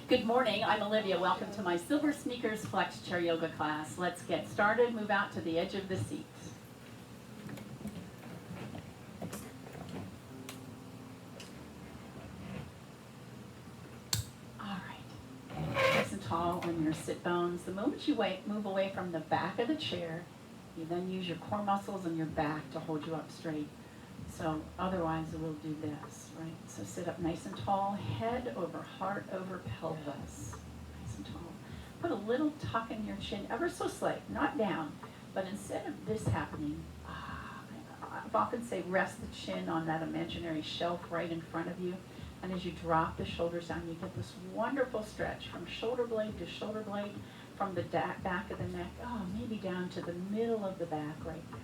Good morning, I'm Olivia. Welcome to my silverSneakers Flex Chair Yoga class. Let's get started. Move out to the edge of the seats. All right. Nice and tall on your sit bones. The moment you move away from the back of the chair, you then use your core muscles and your back to hold you up straight. So otherwise we'll do this, right? So sit up nice and tall, head over heart over pelvis. Nice and tall. Put a little tuck in your chin, ever so slight, not down, but instead of this happening, I've often say rest the chin on that imaginary shelf right in front of you. And as you drop the shoulders down, you get this wonderful stretch from shoulder blade to shoulder blade, from the back of the neck, maybe down to the middle of the back right there.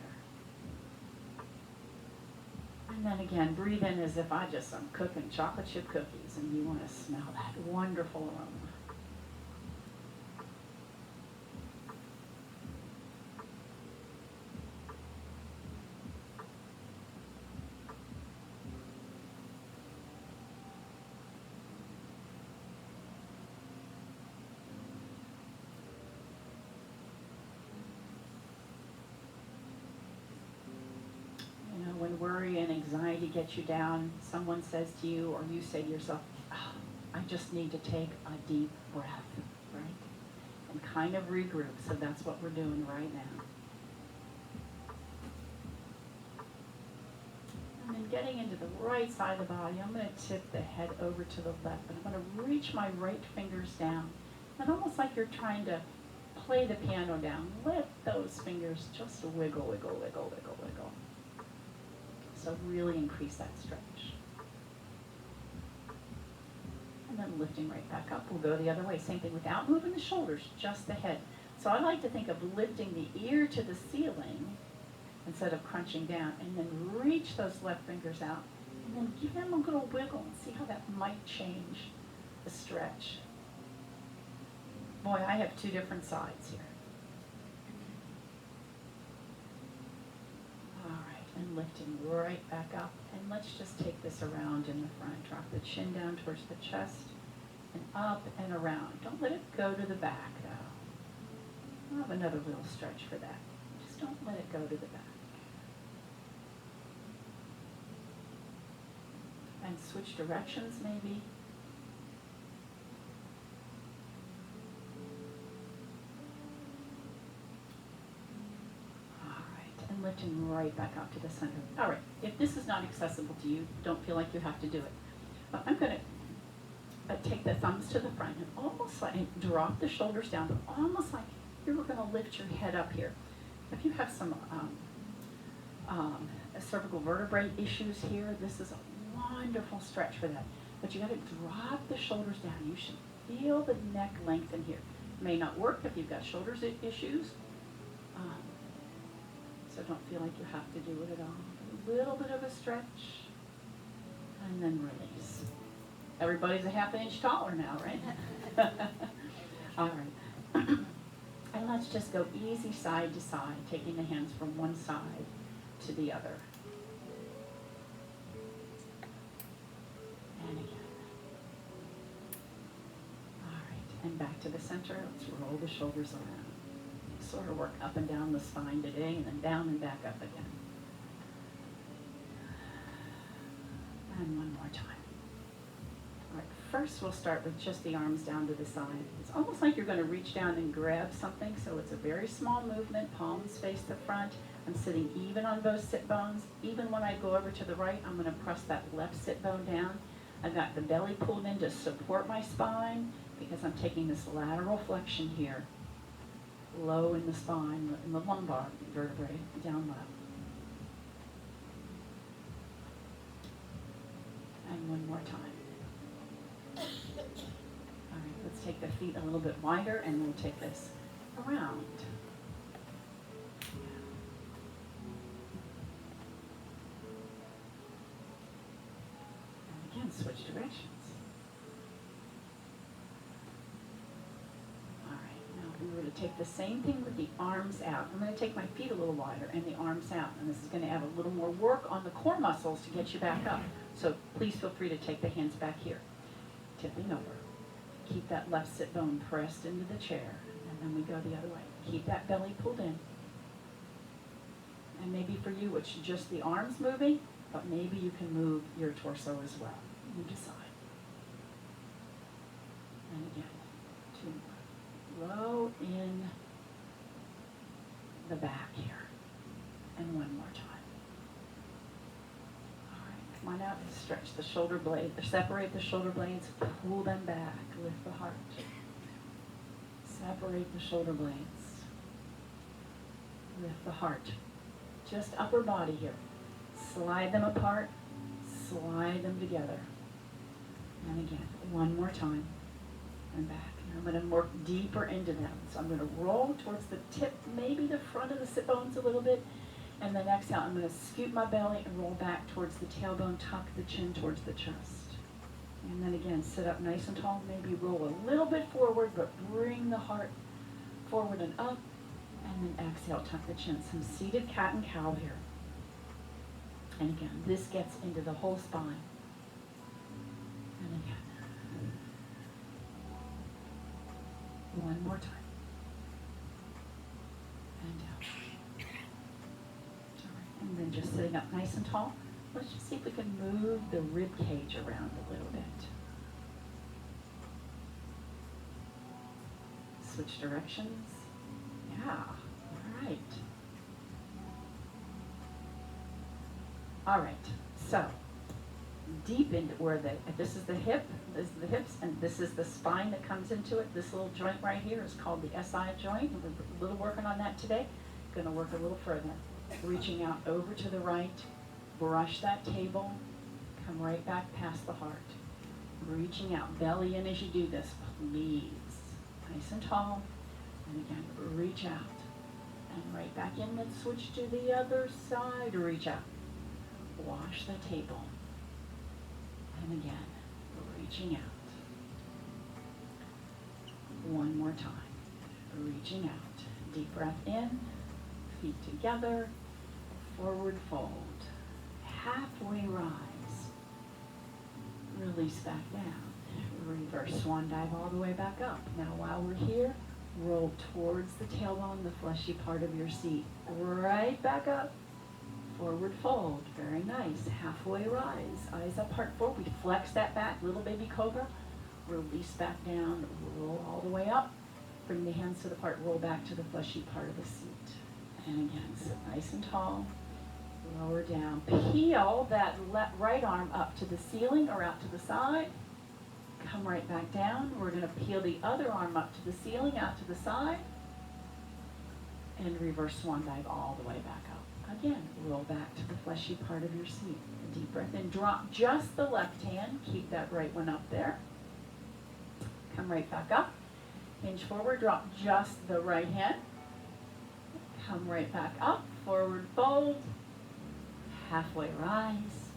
And then again, breathe in as if I'm cooking chocolate chip cookies and you want to smell that wonderful aroma. When worry and anxiety get you down, someone says to you, or you say to yourself, I just need to take a deep breath, right? And kind of regroup. So that's what we're doing right now. And then getting into the right side of the body, I'm going to tip the head over to the left, and I'm going to reach my right fingers down. And almost like you're trying to play the piano down, lift those fingers, just wiggle, wiggle, wiggle, wiggle, wiggle. So really increase that stretch. And then lifting right back up. We'll go the other way. Same thing without moving the shoulders, just the head. So I like to think of lifting the ear to the ceiling instead of crunching down. And then reach those left fingers out. And then give them a little wiggle and see how that might change the stretch. Boy, I have two different sides here. And lifting right back up. And let's just take this around in the front. Drop the chin down towards the chest and up and around. Don't let it go to the back, though. I'll have another little stretch for that. Just don't let it go to the back. And switch directions, maybe. Lifting right back out to the center. All right, if this is not accessible to you, don't feel like you have to do it. But I'm going to take the thumbs to the front and almost like drop the shoulders down, but almost like you're going to lift your head up here. If you have some cervical vertebrae issues here, this is a wonderful stretch for that. But you got to drop the shoulders down. You should feel the neck lengthen here. It may not work if you've got shoulders issues. So don't feel like you have to do it at all. A little bit of a stretch, and then release. Everybody's a half inch taller now, right? All right. And let's just go easy side to side, taking the hands from one side to the other. And again. All right, and back to the center. Let's roll the shoulders around. Sort of work up and down the spine today, and then down and back up again. And one more time. All right, first we'll start with just the arms down to the side. It's almost like you're going to reach down and grab something, so it's a very small movement. Palms face the front. I'm sitting even on both sit bones. Even when I go over to the right, I'm going to press that left sit bone down. I've got the belly pulled in to support my spine because I'm taking this lateral flexion here. Low in the spine, in the lumbar vertebrae, down low. And one more time. All right, let's take the feet a little bit wider and we'll take this around. And again, switch directions. We're going to take the same thing with the arms out. I'm going to take my feet a little wider and the arms out. And this is going to add a little more work on the core muscles to get you back up. So please feel free to take the hands back here. Tipping over. Keep that left sit bone pressed into the chair. And then we go the other way. Keep that belly pulled in. And maybe for you, it's just the arms moving, but maybe you can move your torso as well. You decide. And again, 2 more. Low in the back here. And 1 more time. All right, come on out and stretch the shoulder blade. Separate the shoulder blades, pull them back, lift the heart. Separate the shoulder blades. Lift the heart. Just upper body here. Slide them apart, slide them together. And again, 1 more time. And back. And I'm going to work deeper into them. So I'm going to roll towards the tip, maybe the front of the sit bones a little bit. And then exhale, I'm going to scoot my belly and roll back towards the tailbone, tuck the chin towards the chest. And then again, sit up nice and tall. Maybe roll a little bit forward, but bring the heart forward and up. And then exhale, tuck the chin. Some seated cat and cow here. And again, this gets into the whole spine. And again. 1 more time. And down. All right. And then just sitting up nice and tall. Let's just see if we can move the rib cage around a little bit. Switch directions. Yeah. All right. All right. So deep into where this is the hip, this is the hips, and this is the spine that comes into it. This little joint right here is called the SI joint. And we're a little working on that today. Going to work a little further. Reaching out over to the right. Brush that table. Come right back past the heart. Reaching out. Belly in as you do this, please. Nice and tall. And again, reach out. And right back in. Then switch to the other side. Reach out. Wash the table. And again, reaching out. 1 more time. Reaching out. Deep breath in. Feet together. Forward fold. Halfway rise. Release back down. Reverse swan dive all the way back up. Now while we're here, roll towards the tailbone, the fleshy part of your seat. Right back up. Forward fold. Very nice. Halfway rise. Eyes up, heart forward. We flex that back. Little baby cobra. Release back down. Roll all the way up. Bring the hands to the heart. Roll back to the fleshy part of the seat. And again, sit nice and tall. Lower down. Peel that right arm up to the ceiling or out to the side. Come right back down. We're going to peel the other arm up to the ceiling, out to the side. And reverse swan dive all the way back up. Again, roll back to the fleshy part of your seat. A deep breath in. Drop just the left hand. Keep that right one up there. Come right back up. Hinge forward. Drop just the right hand. Come right back up. Forward fold. Halfway rise.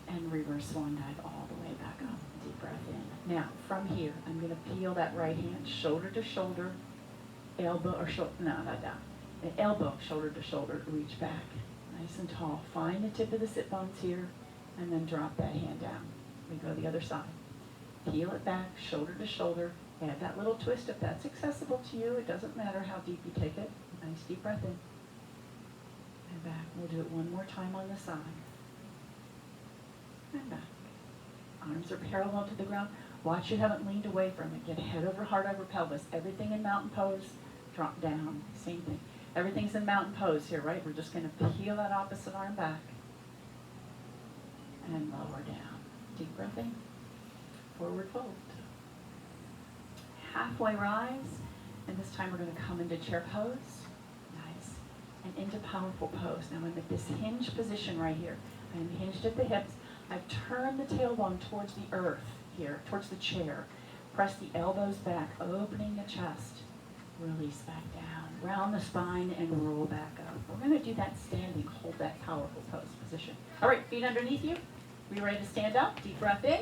And reverse swan dive all the way back up. Deep breath in. Now, from here, I'm going to peel that right hand shoulder to shoulder. Elbow or shoulder. No, not down. Elbow, shoulder to shoulder, reach back, nice and tall. Find the tip of the sit bones here, and then drop that hand down. We go the other side. Peel it back, shoulder to shoulder. Add that little twist if that's accessible to you. It doesn't matter how deep you take it. Nice deep breath in. And back. We'll do it 1 more time on the side. And back. Arms are parallel to the ground. Watch you haven't leaned away from it. Get head over heart over pelvis. Everything in mountain pose, drop down. Same thing. Everything's in mountain pose here, right? We're just going to peel that opposite arm back and lower down. Deep breath in. Forward fold. Halfway rise. And this time we're going to come into chair pose. Nice. And into powerful pose. Now I'm at this hinge position right here. I'm hinged at the hips. I've turned the tailbone towards the earth here, towards the chair. Press the elbows back, opening the chest. Release back down. Round the spine and roll back up. We're going to do that standing. Hold that powerful pose position. All right, feet underneath you. Are you ready to stand up? Deep breath in.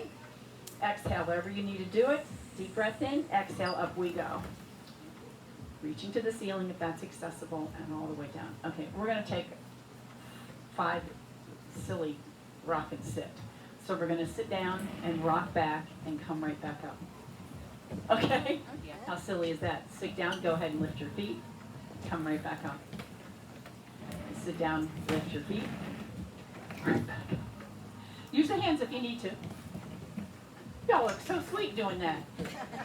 Exhale, wherever you need to do it. Deep breath in. Exhale, up we go. Reaching to the ceiling if that's accessible, and all the way down. Okay, we're going to take 5 silly rock and sit. So we're going to sit down and rock back and come right back up. Okay? How silly is that? Sit down, go ahead and lift your feet. Come right back up. Sit down, lift your feet. Right back up. Use the hands if you need to. Y'all look so sweet doing that.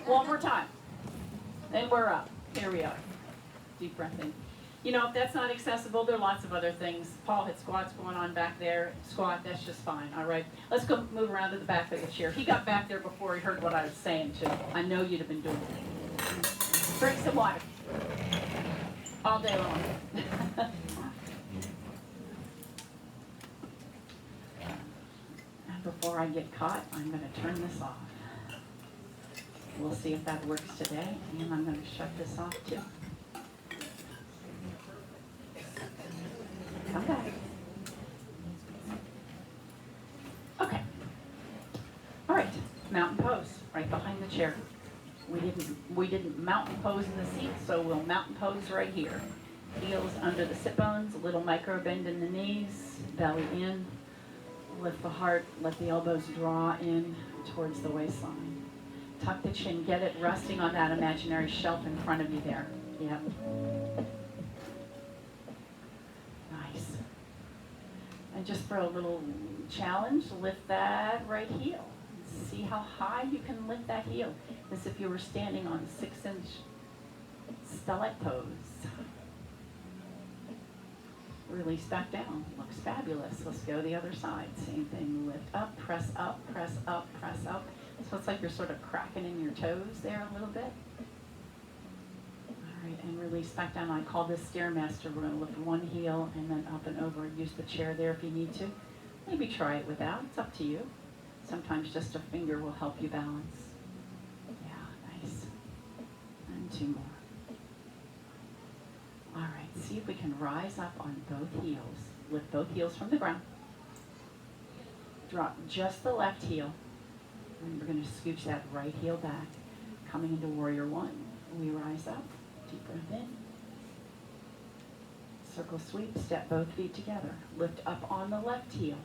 One more time. And we're up. Here we are. Deep breath in. You know, if that's not accessible, there are lots of other things. Paul had squats going on back there. Squat, that's just fine, all right? Let's go move around to the back of the chair. He got back there before he heard what I was saying, too. I know you'd have been doing it. Drink some water. All day long. And before I get caught, I'm going to turn this off. We'll see if that works today, and I'm going to shut this off, too. Come back. Okay. All right. Mountain pose, right behind the chair. We didn't mountain pose in the seat, so we'll mountain pose right here. Heels under the sit bones, a little micro bend in the knees, belly in. Lift the heart, let the elbows draw in towards the waistline. Tuck the chin, get it resting on that imaginary shelf in front of you there. Yep. Nice. And just for a little challenge, lift that right heel. See how high you can lift that heel, as if you were standing on 6-inch stilettos. Release back down. Looks fabulous. Let's go the other side. Same thing. Lift up, press up, press up, press up. So it's like you're sort of cracking in your toes there a little bit. All right, and release back down. I call this Stairmaster. We're going to lift one heel and then up and over. Use the chair there if you need to. Maybe try it without. It's up to you. Sometimes just a finger will help you balance. Yeah, nice. And two more. All right, see if we can rise up on both heels. Lift both heels from the ground. Drop just the left heel. And we're going to scooch that right heel back. Coming into Warrior One. We rise up. Deep breath in. Circle sweep. Step both feet together. Lift up on the left heel.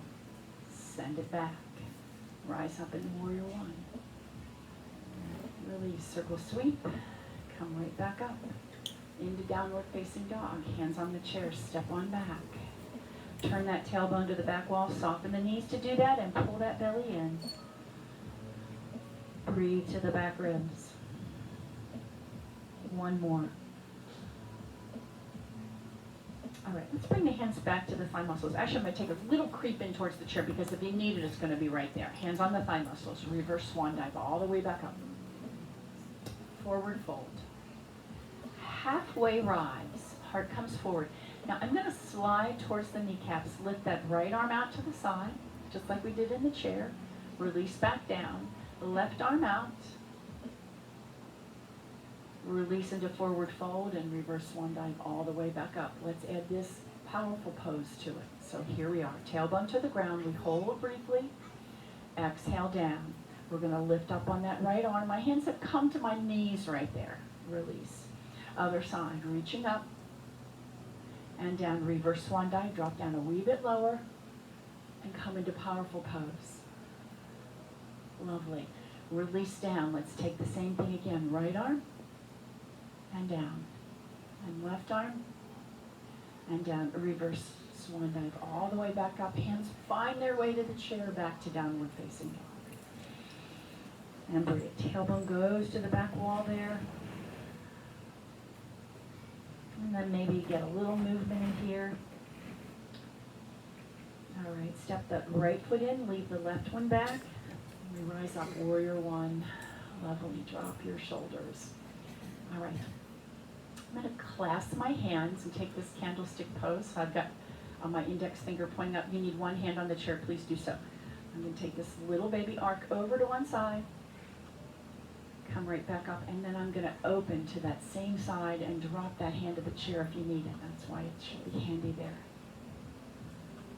Send it back. Rise up in Warrior One. Release. Circle sweep. Come right back up. Into downward facing dog. Hands on the chair. Step on back. Turn that tailbone to the back wall. Soften the knees to do that and pull that belly in. Breathe to the back ribs. One more. All right, let's bring the hands back to the thigh muscles. Actually, I'm going to take a little creep in towards the chair because if you need it, it's going to be right there. Hands on the thigh muscles. Reverse swan dive all the way back up. Forward fold. Halfway rise. Heart comes forward. Now, I'm going to slide towards the kneecaps. Lift that right arm out to the side, just like we did in the chair. Release back down. Left arm out. Release into forward fold and reverse swan dive all the way back up. Let's add this powerful pose to it. So here we are. Tailbone to the ground. We hold briefly. Exhale down. We're going to lift up on that right arm. My hands have come to my knees right there. Release. Other side. Reaching up and down. Reverse swan dive. Drop down a wee bit lower and come into powerful pose. Lovely. Release down. Let's take the same thing again. Right arm and down. And left arm and down. Reverse swan dive all the way back up. Hands find their way to the chair, back to downward facing dog. And breathe. Tailbone goes to the back wall there. And then maybe get a little movement in here. All right, step that right foot in, leave the left one back. We rise up, Warrior One. Lovely, drop your shoulders. All right, I'm going to clasp my hands and take this candlestick pose. So I've got my index finger pointing up. You need one hand on the chair, please do so. I'm going to take this little baby arc over to one side, come right back up, and then I'm going to open to that same side and drop that hand to the chair if you need it. That's why it should be handy there.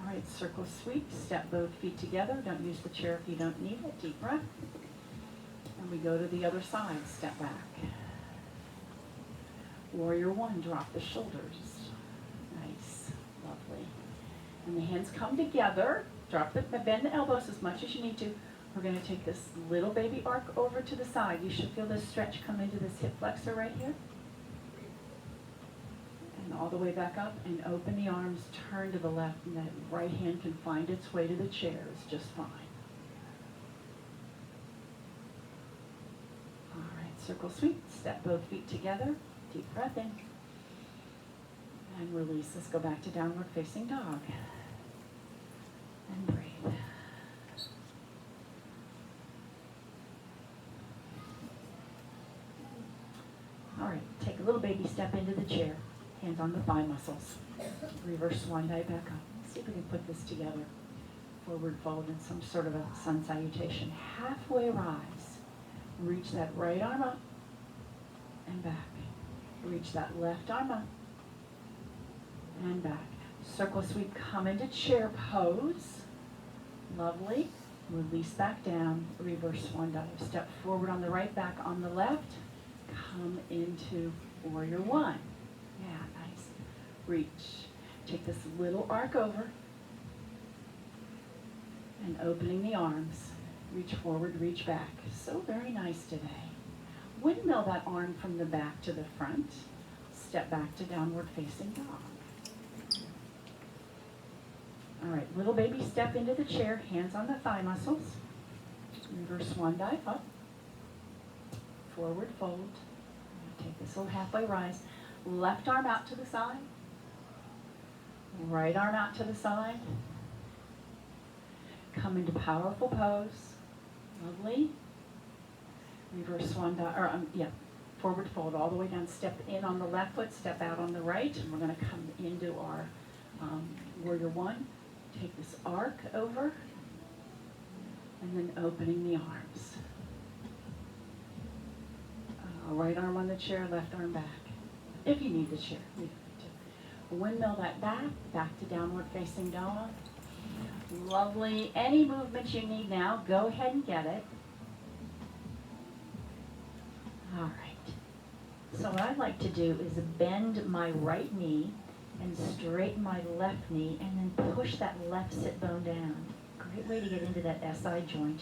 All right, circle sweep, step both feet together. Don't use the chair if you don't need it. Deep breath. And we go to the other side, step back. Warrior One, drop the shoulders. Nice, lovely. And the hands come together. Bend the elbows as much as you need to. We're going to take this little baby arc over to the side. You should feel this stretch come into this hip flexor right here. And all the way back up and open the arms, turn to the left, and that right hand can find its way to the chair. It's just fine. All right, circle sweep. Step both feet together. Deep breath in. And release. Let's go back to downward facing dog. And breathe. All right, take a little baby step into the chair. Hands on the thigh muscles. Reverse swan dive back up. See if we can put this together. Forward fold in some sort of a sun salutation. Halfway rise. Reach that right arm up and back. Reach that left arm up and back. Circle sweep, come into chair pose. Lovely. Release back down. Reverse swan dive. Step forward on the right, back on the left. Come into warrior one. Yeah, nice. Reach. Take this little arc over and opening the arms. Reach forward, reach back. So very nice today. Windmill that arm from the back to the front. Step back to downward facing dog. All right, little baby step into the chair, hands on the thigh muscles. Reverse swan dive up. Forward fold. Take this little halfway rise. Left arm out to the side. Right arm out to the side. Come into powerful pose. Lovely. Reverse swan dive, or forward fold all the way down. Step in on the left foot, step out on the right. And we're going to come into our warrior one. Take this arc over. And then opening the arms. Right arm on the chair, left arm back. If you need the chair, you need to. Windmill that back to downward facing dog. Lovely. Any movement you need now, go ahead and get it. All right. So what I'd like to do is bend my right knee and straighten my left knee and then push that left sit bone down. Great way to get into that SI joint.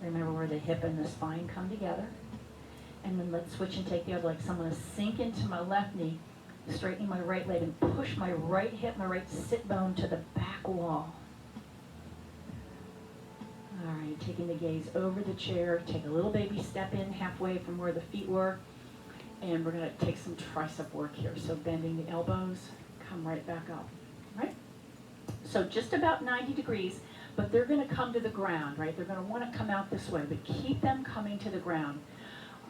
Remember where the hip and the spine come together. And then let's switch and take the other leg. So I'm going to sink into my left knee, straightening my right leg, and push my right hip, my right sit bone to the back wall. All right, taking the gaze over the chair. Take a little baby step in halfway from where the feet were. And we're going to take some tricep work here. So bending the elbows, come right back up. Right? So just about 90 degrees, but they're going to come to the ground, right? They're going to want to come out this way, but keep them coming to the ground.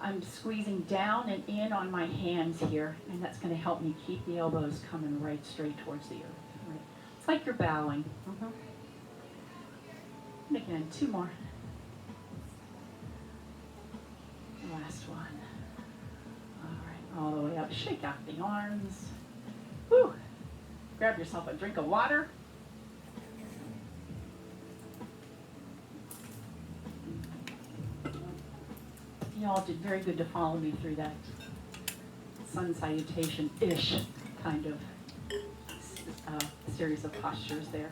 I'm squeezing down and in on my hands here, and that's going to help me keep the elbows coming right straight towards the earth. Right? It's like you're bowing. And again, two more. Last one. All right, all the way up. Shake out the arms. Whew. Grab yourself a drink of water. You all did very good to follow me through that sun salutation-ish kind of series of postures there.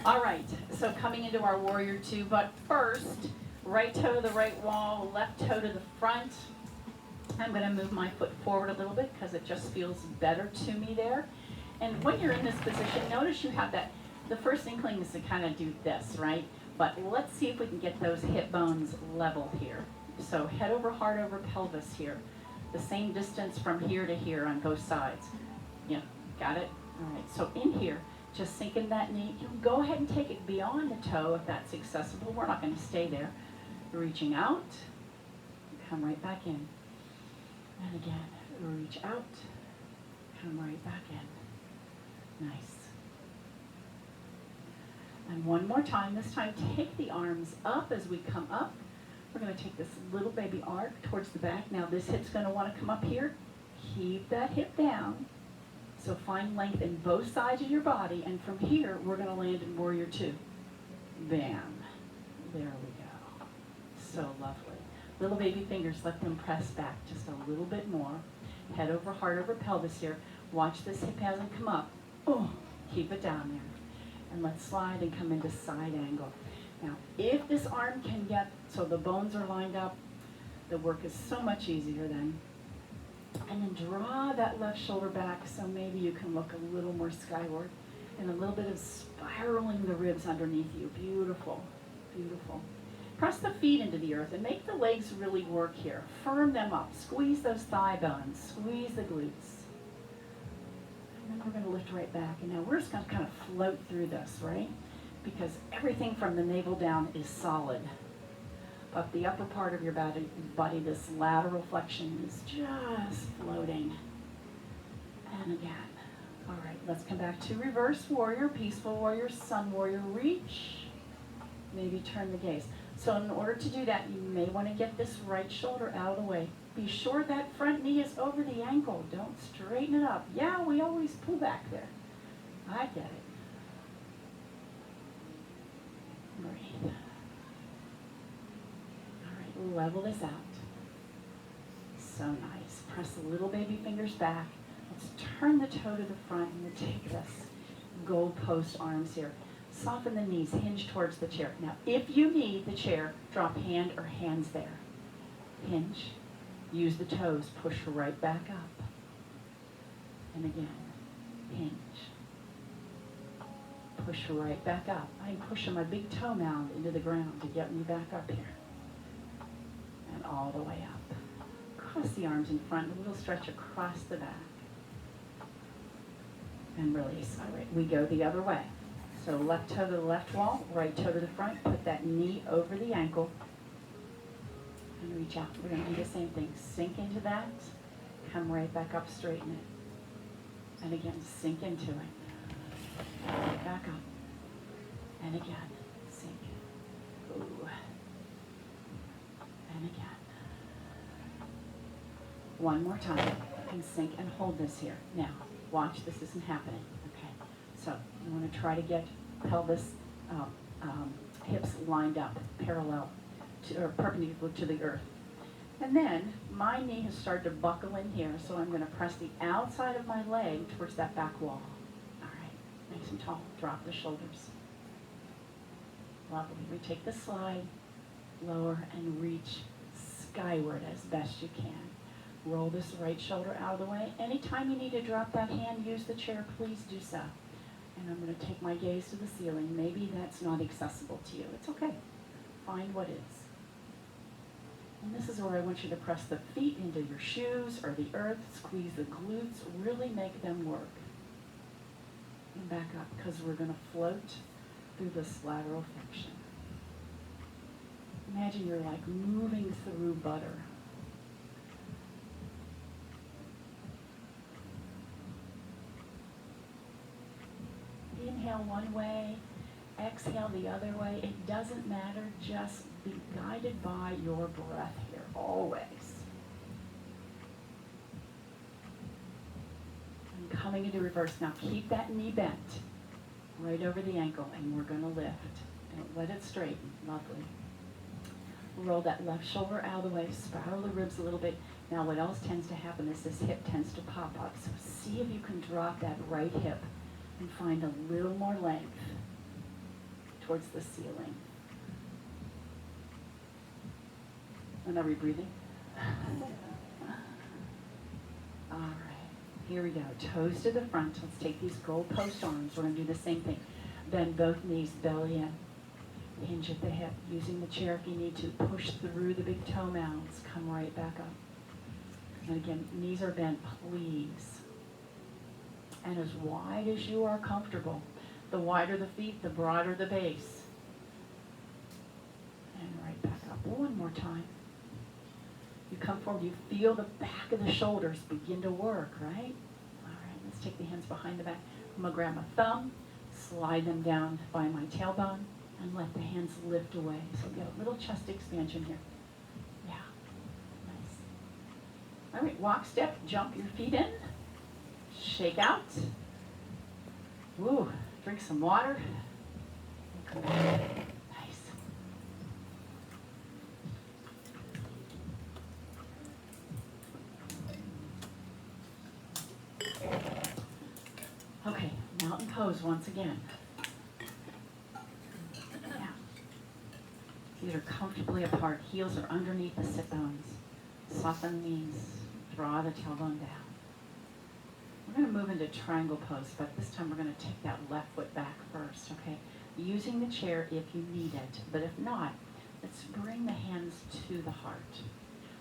All right, so coming into our warrior two, but first, right toe to the right wall, left toe to the front. I'm going to move my foot forward a little bit because it just feels better to me there. And when you're in this position, notice you have that, the first inkling is to kind of do this, right? But let's see if we can get those hip bones level here. So head over, heart over, pelvis here. The same distance from here to here on both sides. Yeah, got it? All right, so in here, just sink in that knee. You can go ahead and take it beyond the toe if that's accessible. We're not going to stay there. Reaching out, come right back in. And again, reach out, come right back in. Nice. And one more time, this time take the arms up as we come up. We're going to take this little baby arc towards the back. Now this hip's going to want to come up here. Keep that hip down. So find length in both sides of your body. And from here, we're going to land in warrior two. Bam. There we go. So lovely. Little baby fingers, let them press back just a little bit more. Head over, heart over, pelvis here. Watch this hip hasn't come up. Oh, keep it down there. And let's slide and come into side angle. Now, if this arm can get so the bones are lined up, the work is so much easier then. And then draw that left shoulder back so maybe you can look a little more skyward, and a little bit of spiraling the ribs underneath you. Beautiful, beautiful. Press the feet into the earth and make the legs really work here. Firm them up. Squeeze those thigh bones. Squeeze the glutes. And then we're going to lift right back. And now we're just going to kind of float through this, right? Because everything from the navel down is solid. But the upper part of your body, this lateral flexion is just floating. And again. All right, let's come back to reverse warrior, peaceful warrior, sun warrior. Reach. Maybe turn the gaze. So in order to do that, you may want to get this right shoulder out of the way. Be sure that front knee is over the ankle. Don't straighten it up. Yeah, we always pull back there. I get it. Breathe. All right, level this out. So nice. Press the little baby fingers back. Let's turn the toe to the front and we'll take this goalpost arms here. Soften the knees, hinge towards the chair. Now, if you need the chair, drop hand or hands there. Hinge. Use the toes, push right back up. And again, hinge. Push right back up. I'm pushing my big toe mound into the ground to get me back up here. And all the way up. Cross the arms in front, a little stretch across the back. And release. All right, we go the other way. So left toe to the left wall, right toe to the front. Put that knee over the ankle. And reach out. We're going to do the same thing. Sink into that. Come right back up, straighten it. And again, sink into it. Right back up. And again, sink. Ooh. And again. One more time. And sink and hold this here. Now, watch, this isn't happening. Okay. So you want to try to get pelvis, hips lined up, parallel to, or perpendicular to the earth. And then my knee has started to buckle in here, so I'm going to press the outside of my leg towards that back wall. All right, nice and tall. Drop the shoulders. Lovely. We take the slide, lower, and reach skyward as best you can. Roll this right shoulder out of the way. Anytime you need to drop that hand, use the chair, please do so. And I'm going to take my gaze to the ceiling. Maybe that's not accessible to you. It's okay. Find what is. And this is where I want you to press the feet into your shoes or the earth. Squeeze the glutes. Really make them work. And back up, because we're going to float through this lateral flexion. Imagine you're like moving through butter. Inhale one way, exhale the other way. It doesn't matter. Just be guided by your breath here, always. And coming into reverse. Now keep that knee bent right over the ankle, and we're going to lift. Don't let it straighten. Lovely. Roll that left shoulder out of the way. Spiral the ribs a little bit. Now what else tends to happen is this hip tends to pop up. So see if you can drop that right hip and find a little more length towards the ceiling. And are we breathing? All right, here we go. Toes to the front. Let's take these goalpost arms. We're going to do the same thing. Bend both knees, belly in. Hinge at the hip. Using the chair if you need to. Push through the big toe mounds. Come right back up. And again, knees are bent, please. And as wide as you are comfortable. The wider the feet, the broader the base. And right back up. One more time. You come forward, you feel the back of the shoulders begin to work, right? All right, let's take the hands behind the back. I'm going to grab my thumb, slide them down by my tailbone, and let the hands lift away. So get a little chest expansion here. Yeah, nice. All right, walk, step, jump your feet in. Shake out. Woo, drink some water. Come back. Nice. Okay, mountain pose once again. Yeah. Feet are comfortably apart. Heels are underneath the sit bones. Soften the knees. Draw the tailbone down. We're going to move into triangle pose, but this time we're going to take that left foot back first, okay? Using the chair if you need it, but if not, let's bring the hands to the heart.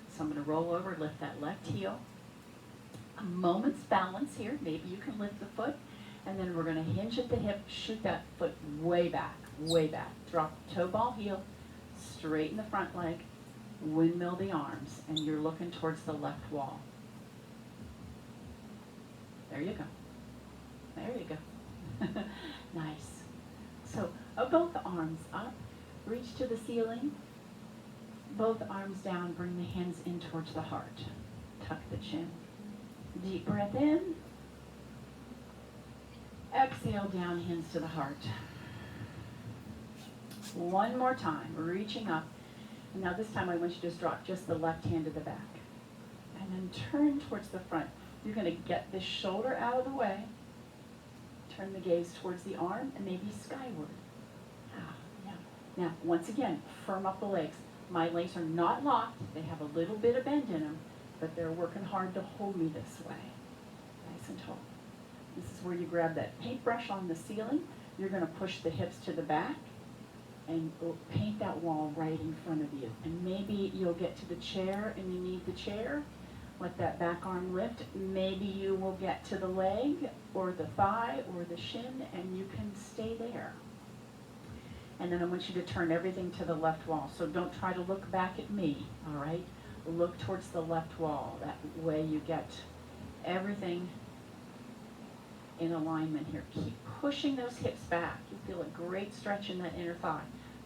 So I'm going to roll over, lift that left heel. A moment's balance here. Maybe you can lift the foot, and then we're going to hinge at the hip, shoot that foot way back, way back. Drop toe ball heel, straighten the front leg, windmill the arms, and you're looking towards the left wall. There you go. There you go. Nice. So both arms up, reach to the ceiling. Both arms down, bring the hands in towards the heart. Tuck the chin. Deep breath in. Exhale down, hands to the heart. One more time, reaching up. And now this time I want you to just drop just the left hand to the back. And then turn towards the front. You're going to get this shoulder out of the way. Turn the gaze towards the arm and maybe skyward. Yeah. Now, once again, firm up the legs. My legs are not locked. They have a little bit of bend in them, but they're working hard to hold me this way. Nice and tall. This is where you grab that paintbrush on the ceiling. You're going to push the hips to the back and paint that wall right in front of you. And maybe you'll get to the chair and you need the chair. Let that back arm lift. Maybe you will get to the leg or the thigh or the shin and you can stay there. And then I want you to turn everything to the left wall. So don't try to look back at me, all right? Look towards the left wall. That way you get everything in alignment here. Keep pushing those hips back. You feel a great stretch in that inner thigh.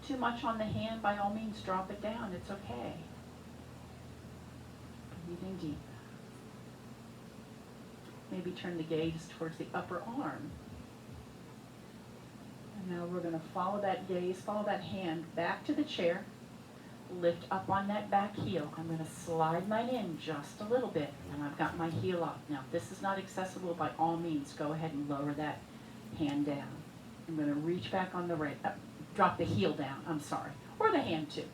Too much on the hand, by all means, drop it down. It's okay. Breathing deep. Maybe turn the gaze towards the upper arm. And now we're going to follow that gaze, follow that hand back to the chair. Lift up on that back heel. I'm going to slide mine in just a little bit, and I've got my heel up. Now, if this is not accessible, by all means, go ahead and lower that hand down. I'm going to reach back on the right, drop the heel down, or the hand too.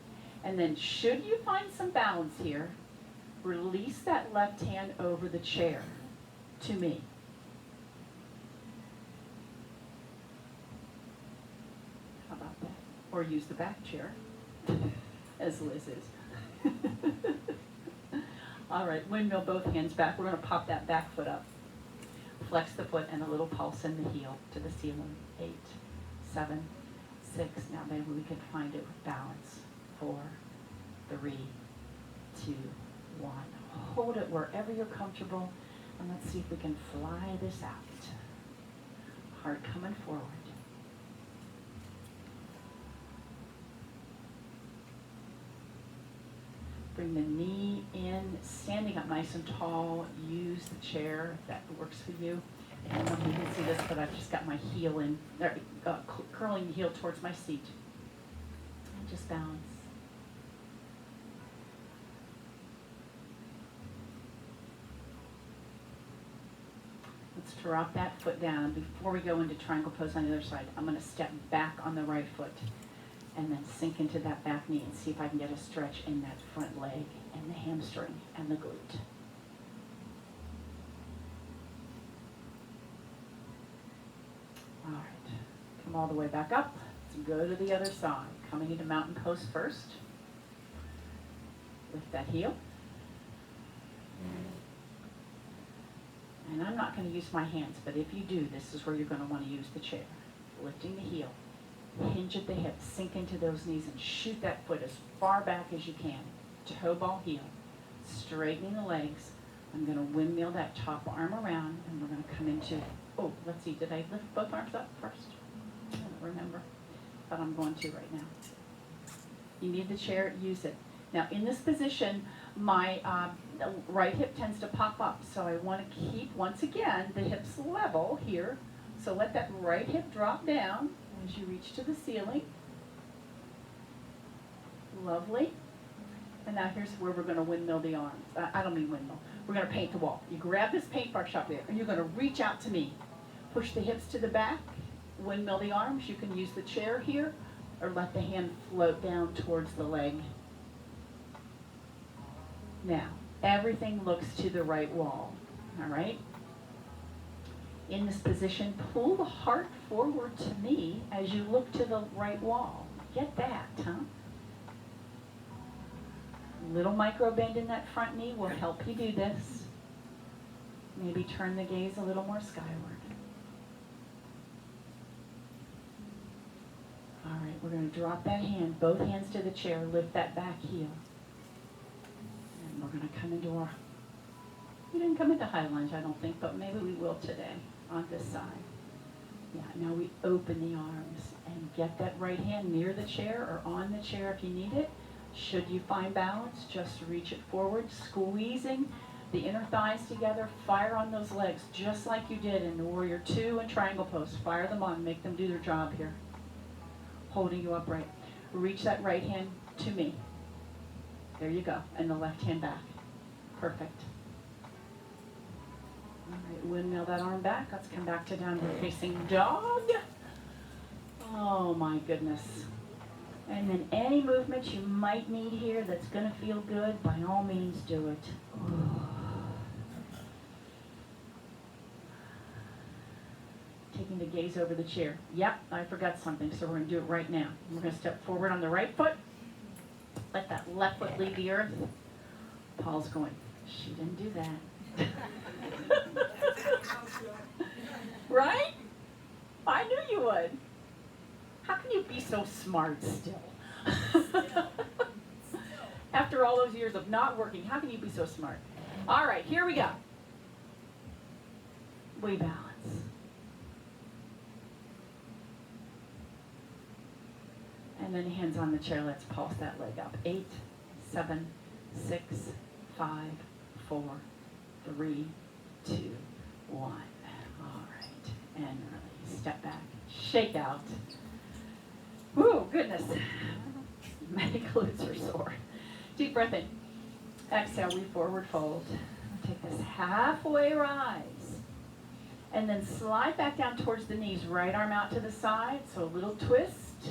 And then should you find some balance here, release that left hand over the chair to me. How about that? Or use the back chair, as Liz is. All right, windmill both hands back. We're going to pop that back foot up. Flex the foot and a little pulse in the heel to the ceiling. 8, 7, 6. Now maybe we can find it with balance. 4, 3, 2, 1. Hold it wherever you're comfortable, and let's see if we can fly this out. Heart coming forward. Bring the knee in, standing up nice and tall. Use the chair if that works for you. And I don't know if you can see this, but I've just got my heel in, curling the heel towards my seat. And just balance. Let's drop that foot down. Before we go into triangle pose on the other side, I'm going to step back on the right foot and then sink into that back knee and see if I can get a stretch in that front leg and the hamstring and the glute. All right, come all the way back up. Let's go to the other side. Coming into mountain pose first. Lift that heel. And I'm not going to use my hands, but if you do, this is where you're going to want to use the chair. Lifting the heel. Hinge at the hips, sink into those knees, and shoot that foot as far back as you can. Toe ball heel. Straightening the legs. I'm going to windmill that top arm around, and we're going to come into, let's see, did I lift both arms up first? I don't remember, but I'm going to right now. You need the chair, use it. Now, in this position, my right hip tends to pop up, so I want to keep, once again, the hips level here. So let that right hip drop down as you reach to the ceiling. Lovely. And now here's where we're going to windmill the arms. I don't mean windmill. We're going to paint the wall. You grab this paintbrush up there, and you're going to reach out to me. Push the hips to the back, windmill the arms. You can use the chair here, or let the hand float down towards the leg. Now, everything looks to the right wall, all right? In this position, pull the heart forward to me as you look to the right wall. Get that, huh? Little micro bend in that front knee will help you do this. Maybe turn the gaze a little more skyward. All right, we're going to drop that hand, both hands to the chair, lift that back heel. And we're going to come into our, we didn't come into high lunge, I don't think, but maybe we will today on this side. Yeah, now we open the arms and get that right hand near the chair or on the chair if you need it. Should you find balance, just reach it forward, squeezing the inner thighs together. Fire on those legs just like you did in the Warrior 2 and Triangle Pose. Fire them on, make them do their job here. Holding you upright. Reach that right hand to me. There you go. And the left hand back. Perfect. All right, windmill that arm back. Let's come back to downward facing dog. Oh my goodness. And then any movement you might need here that's going to feel good, by all means do it. Taking the gaze over the chair. Yep, I forgot something, so we're going to do it right now. We're going to step forward on the right foot. Let that left foot leave the earth. Paul's going, she didn't do that. Right? I knew you would. How can you be so smart still? After all those years of not working, how can you be so smart? All right, here we go. We balance. And then hands on the chair. Let's pulse that leg up. 8, 7, 6, 5, 4, 3, 2, 1. All right. And release. Step back. Shake out. Woo, goodness. My glutes are sore. Deep breath in. Exhale, we forward fold. Take this halfway rise. And then slide back down towards the knees. Right arm out to the side. So a little twist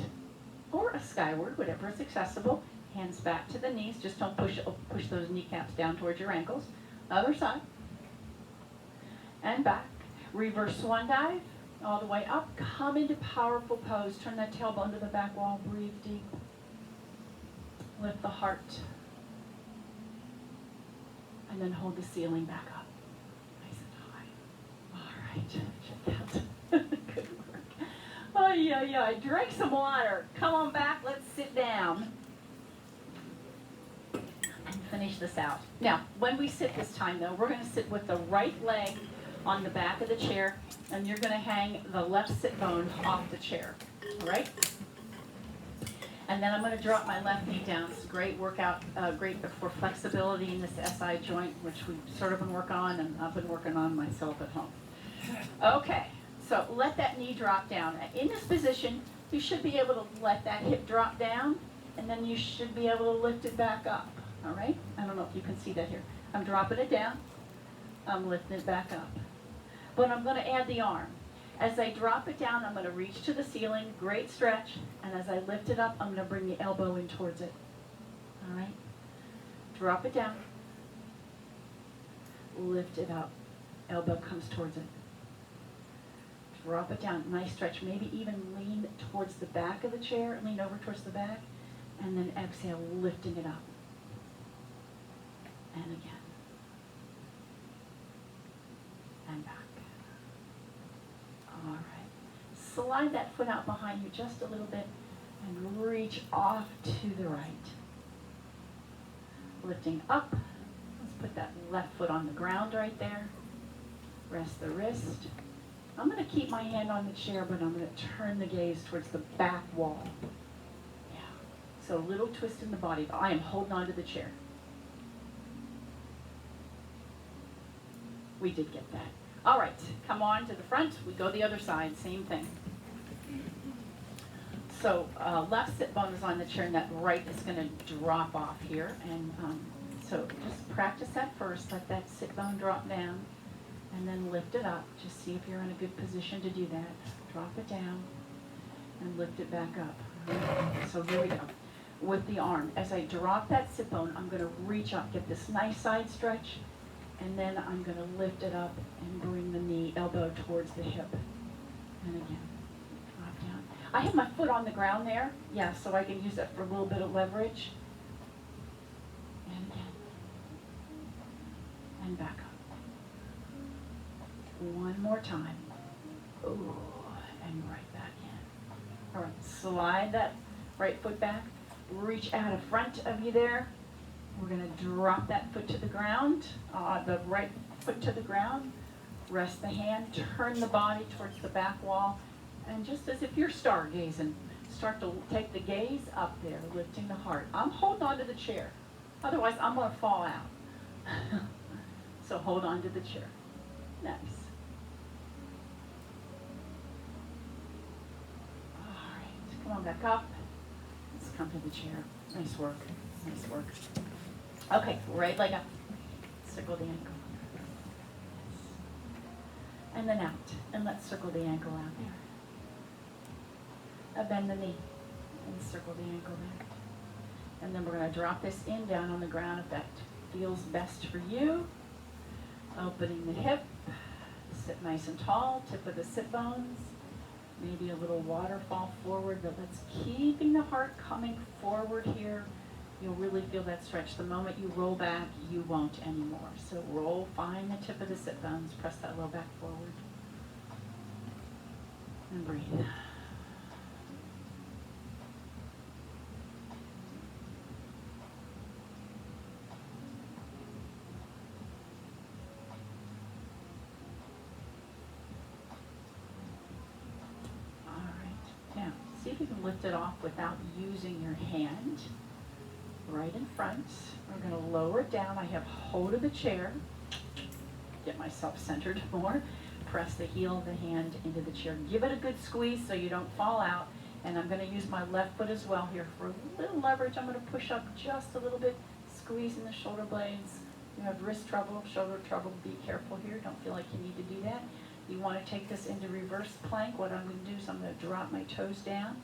or a skyward, whatever is accessible. Hands back to the knees. Just don't push those kneecaps down towards your ankles. Other side. And back. Reverse swan dive. All the way up, come into powerful pose. Turn that tailbone to the back wall. Breathe deep. Lift the heart. And then hold the ceiling back up. Nice and high. All right, check out. Good work. Oh, yeah. Drink some water. Come on back. Let's sit down. And finish this out. Now, when we sit this time, though, we're going to sit with the right leg on the back of the chair, and you're going to hang the left sit bone off the chair, all right? And then I'm going to drop my left knee down. It's a great workout, great for flexibility in this SI joint, which we've sort of been working on, and I've been working on myself at home. Okay, so let that knee drop down. In this position, you should be able to let that hip drop down, and then you should be able to lift it back up, all right? I don't know if you can see that here. I'm dropping it down. I'm lifting it back up. But I'm going to add the arm. As I drop it down, I'm going to reach to the ceiling, great stretch, and as I lift it up, I'm going to bring the elbow in towards it. All right? Drop it down. Lift it up. Elbow comes towards it. Drop it down. Nice stretch. Maybe even lean towards the back of the chair, lean over towards the back, and then exhale, lifting it up. And again. And back. All right. Slide that foot out behind you just a little bit and reach off to the right. Lifting up. Let's put that left foot on the ground right there. Rest the wrist. I'm going to keep my hand on the chair, but I'm going to turn the gaze towards the back wall. Yeah. So a little twist in the body. I am holding on to the chair. We did get that. All right, come on to the front. We go the other side, same thing. So left sit bone is on the chair, and that right is going to drop off here. And so just practice that first. Let that sit bone drop down, and then lift it up. Just see if you're in a good position to do that. Drop it down, and lift it back up. So here we go. With the arm, as I drop that sit bone, I'm going to reach up, get this nice side stretch, and then I'm going to lift it up and bring the knee, elbow towards the hip. And again, drop down. I have my foot on the ground there, yeah, so I can use that for a little bit of leverage. And again. And back up. One more time. Ooh, and right back in. All right, slide that right foot back. Reach out in front of you there. We're going to drop that foot to the ground, the right foot to the ground. Rest the hand, turn the body towards the back wall, and just as if you're stargazing, start to take the gaze up there, lifting the heart. I'm holding on to the chair. Otherwise, I'm going to fall out. So hold on to the chair. Nice. All right, come on back up. Let's come to the chair. Nice work. Nice work. Okay, right leg up. Circle the ankle. And then out. And let's circle the ankle out there. Bend the knee. And circle the ankle there. And then we're going to drop this in down on the ground if that feels best for you. Opening the hip. Sit nice and tall. Tip of the sit bones. Maybe a little waterfall forward, but let's keeping the heart coming forward here. You'll really feel that stretch. The moment you roll back, you won't anymore. So roll, find the tip of the sit bones, press that low back forward. And breathe. See if you can lift it off without using your hand. Right in front. We're going to lower it down. I have hold of the chair. Get myself centered more. Press the heel of the hand into the chair. Give it a good squeeze so you don't fall out. And I'm going to use my left foot as well here for a little leverage. I'm going to push up just a little bit, squeezing the shoulder blades. You have wrist trouble, shoulder trouble. Be careful here. Don't feel like you need to do that. You want to take this into reverse plank. What I'm going to do is I'm going to drop my toes down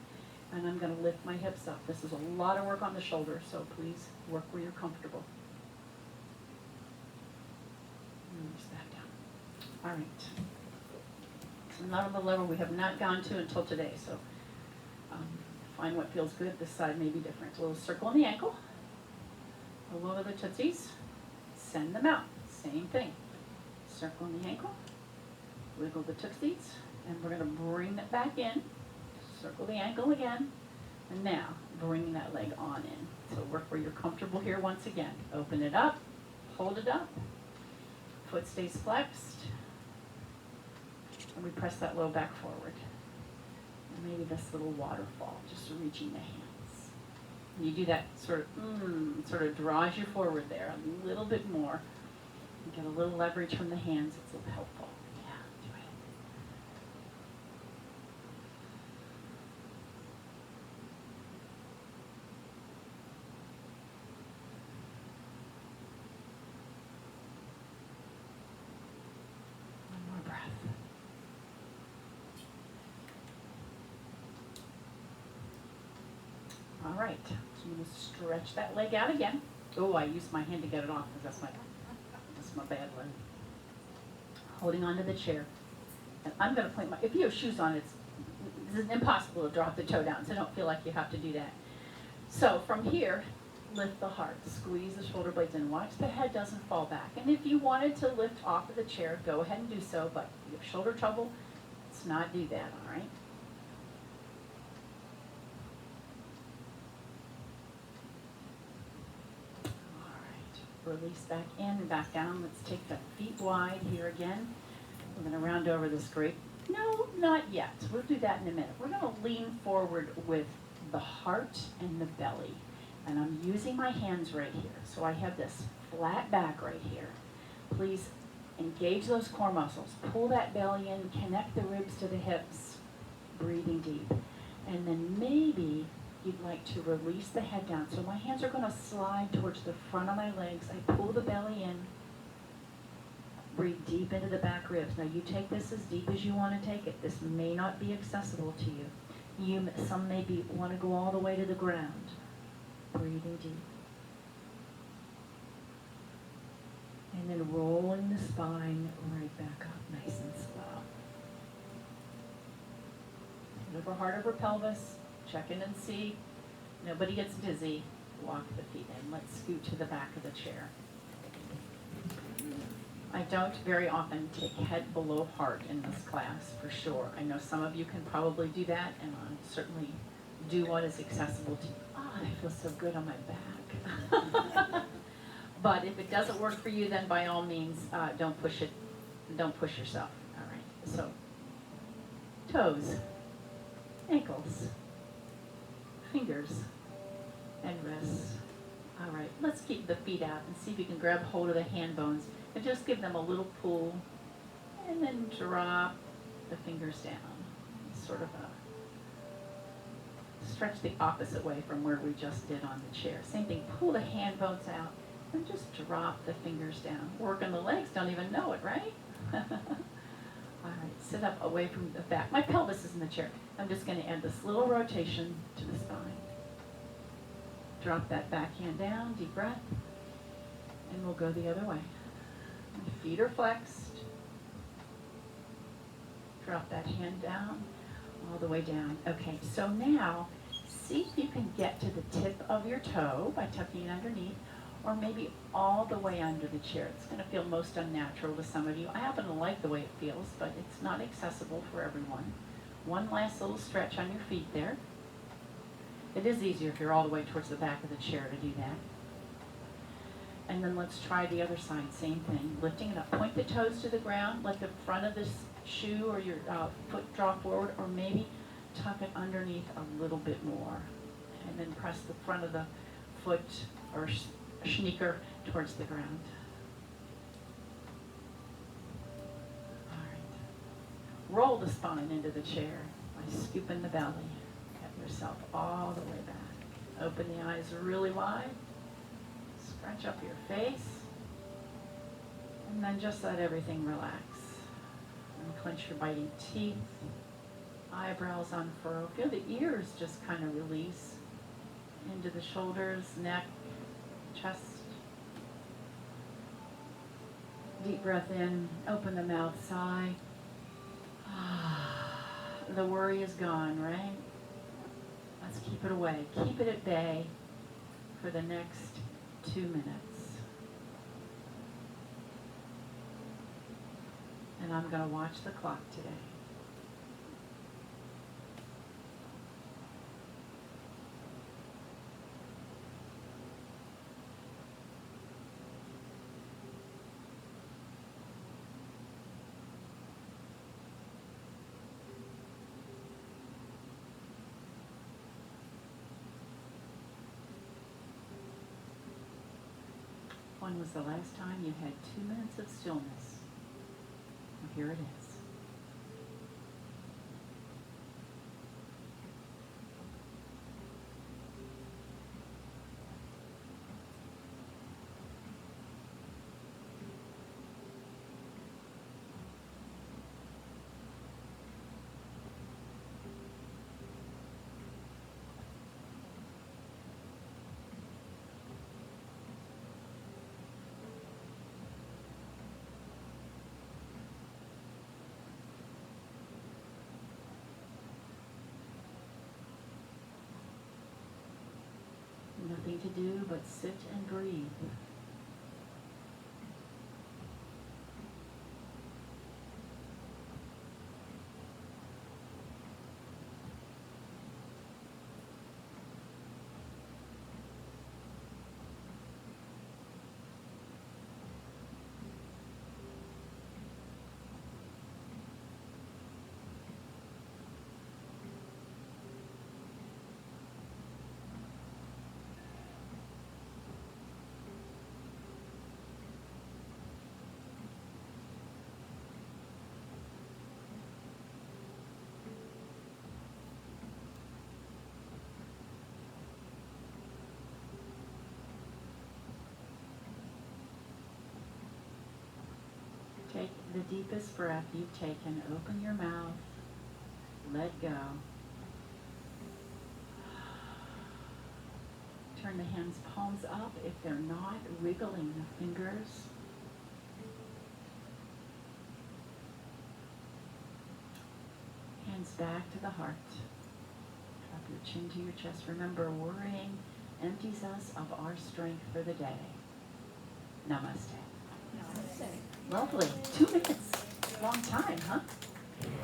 and I'm going to lift my hips up. This is a lot of work on the shoulder, so please work where you're comfortable. Release that down. All right. So another level we have not gone to until today, so find what feels good. This side may be different. A little circle in the ankle. A little of the tootsies. Send them out. Same thing. Circle in the ankle. Wiggle the tootsies, and we're going to bring that back in. Circle the ankle again, and now bring that leg on in. So work where you're comfortable here once again. Open it up, hold it up, foot stays flexed, and we press that low back forward. And maybe this little waterfall, just reaching the hands. And you do that sort of draws you forward there a little bit more. You get a little leverage from the hands, it's helpful. All right, so I'm going to stretch that leg out again. Oh, I used my hand to get it off because that's my bad leg. Holding onto the chair. And I'm going to point if you have shoes on, it's impossible to drop the toe down, so don't feel like you have to do that. So from here, lift the heart, squeeze the shoulder blades in, watch the head doesn't fall back. And if you wanted to lift off of the chair, go ahead and do so, but if you have shoulder trouble, let's not do that, all right? Release back in and back down. Let's take the feet wide here again. We're going to round over this grape. No, not yet. We'll do that in a minute. We're going to lean forward with the heart and the belly. And I'm using my hands right here. So I have this flat back right here. Please engage those core muscles. Pull that belly in. Connect the ribs to the hips. Breathing deep. And then maybe you'd like to release the head down. So my hands are going to slide towards the front of my legs. I pull the belly in. Breathe deep into the back ribs. Now you take this as deep as you want to take it. This may not be accessible to you. Some maybe want to go all the way to the ground. Breathing deep. And then rolling the spine right back up, nice and slow. Over heart over pelvis, check in and see. Nobody gets dizzy. Walk the feet in. Let's scoot to the back of the chair. I don't very often take head below heart in this class, for sure. I know some of you can probably do that, and I certainly do what is accessible to you. Oh, I feel so good on my back. But if it doesn't work for you, then by all means, don't push it. Don't push yourself. All right. So, toes, ankles, fingers, and wrists. All right. Let's keep the feet out and see if you can grab hold of the hand bones and just give them a little pull, and then drop the fingers down. Sort of stretch the opposite way from where we just did on the chair. Same thing. Pull the hand bones out. And just drop the fingers down. Work on the legs, don't even know it, right? All right, sit up away from the back. My pelvis is in the chair. I'm just going to add this little rotation to the spine. Drop that back hand down, deep breath, and we'll go the other way. My feet are flexed. Drop that hand down, all the way down. Okay, so now see if you can get to the tip of your toe by tucking it underneath, or maybe all the way under the chair. It's going to feel most unnatural to some of you. I happen to like the way it feels, but it's not accessible for everyone. One last little stretch on your feet there. It is easier if you're all the way towards the back of the chair to do that. And then let's try the other side, same thing. Lifting it up, point the toes to the ground, let the front of this shoe or your foot draw forward, or maybe tuck it underneath a little bit more. And then press the front of the foot or sneaker towards the ground. All right. Roll the spine into the chair by scooping the belly. Get yourself all the way back. Open the eyes really wide. Scrunch up your face. And then just let everything relax. Unclench your biting teeth. Eyebrows unfurl. Feel the ears just kind of release into the shoulders, neck, chest. Deep breath in, open the mouth, sigh. The worry is gone, right? Let's keep it away. Keep it at bay for the next 2 minutes. And I'm going to watch the clock today. When was the last time you had 2 minutes of stillness? Well, here it is. Nothing to do but sit and breathe. Take the deepest breath you've taken. Open your mouth. Let go. turn the hands palms up. If they're not, wriggling the fingers. Hands back to the heart. Drop your chin to your chest. Remember, worrying empties us of our strength for the day. Namaste. Namaste. Lovely. 2 minutes. Long time, huh?